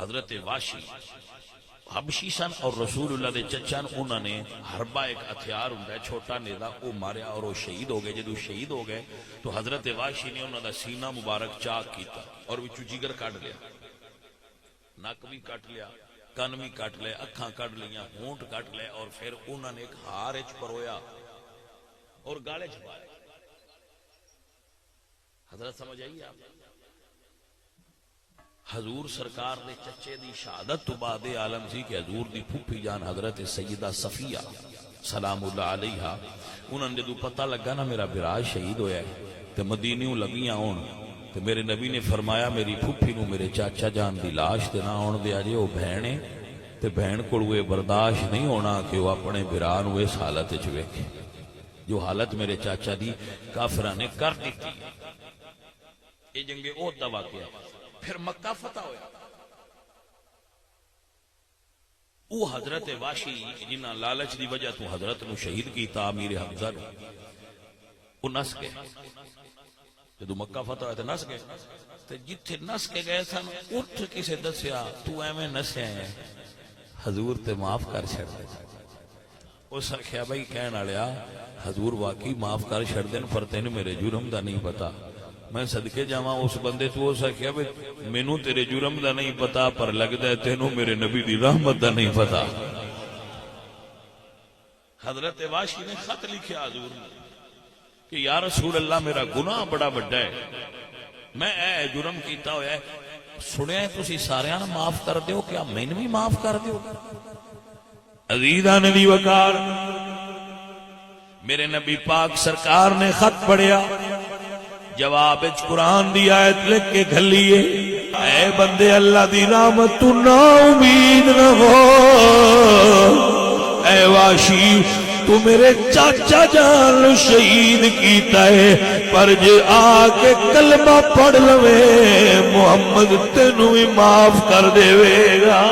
حضرت واشی حبشی سن اور رسول اللہ دے چچن انہوں نے حربہ ایک ہتھیار ہوندا ہے چھوٹا نیزا وہ ماریا اور وہ شہید ہو گئے. جدو شہید ہو گئے تو حضرت واشی نے انہوں دا سینہ مبارک چاک کیتا اور وچوں جگر کٹ لیا, نک بھی کٹ لیا, کن بھی کٹ لے, اکھاں کٹ لیاں, ہونٹ کٹ لے, اور پھر انہوں نے ایک ہار وچ پرویا اور گالے چ پایا. حضرت سمجھ آئی آپ؟ حضور سرکار دے چچے دی شہادت تو بعد عالم سی کہ حضور دی پھوپھی جان حضرت سیدہ صفیہ سلام اللہ علیہا انہوں نے جدو پتہ لگا نا میرا برا شہید ہویا ہے تے مدینیوں لگیاں ہون تے میرے نبی نے فرمایا میری پھوپھی نو میرے چاچا جان دی لاش تے نہ آن دیا جے. وہ بہن ہے تے بہن کول وہ برداشت نہیں ہونا کہ وہ اپنے برا نو اس حالت وچ ویکھے جو حالت میرے چاچا دی کافراں نے کر دتی. یہ جنگ احد دا واقعہ. پھر مکہ فتح ہویا. وہ حضرت واشی جنہ لالچ دی وجہ تو حضرت نو شہید کیتا امیر حمزہ نے, وہ نس گئے. جدو مکہ فتح ہویا تو نس گئے. تو جتھے نس کے گئے سن اٹھ کسے دسیا تو ایویں نسیا ہے حضور تے معاف کر چھڑ دے. اس آخیا بھائی کہن والیا حضور واقعی معاف کر چھڑ دین پر تین میرے جرم دا نہیں پتا. میں صدقے جاواں اس بندے تو اس آخیا بھائی مینوں تیرے جرم دا نہیں پتا پر لگدا ہے تینوں میرے نبی دی رحمت دا نہیں پتا. حضرت واشی نے خط لکھیا حضور کہ یا رسول اللہ میرا گناہ بڑا بڑا ہے, میں اے جرم کیتا ہویا ہے, سنیا ہے تسی ساریاں نوں معاف کر دیو, کیا مینوں بھی معاف کر دیو؟ عزیزان دی وقار میرے نبی پاک سرکار نے خط پڑھیا, جواب قرآن دی آیت لکھ کے گھلیے اے بندے اللہ دی رحمت تو نا امید نہ ہو. اے واشی تو میرے چاچا جان شہید کیتا ہے پر جے آ کے کلمہ پڑھ لوے محمد تینوں بھی معاف کر دے گا.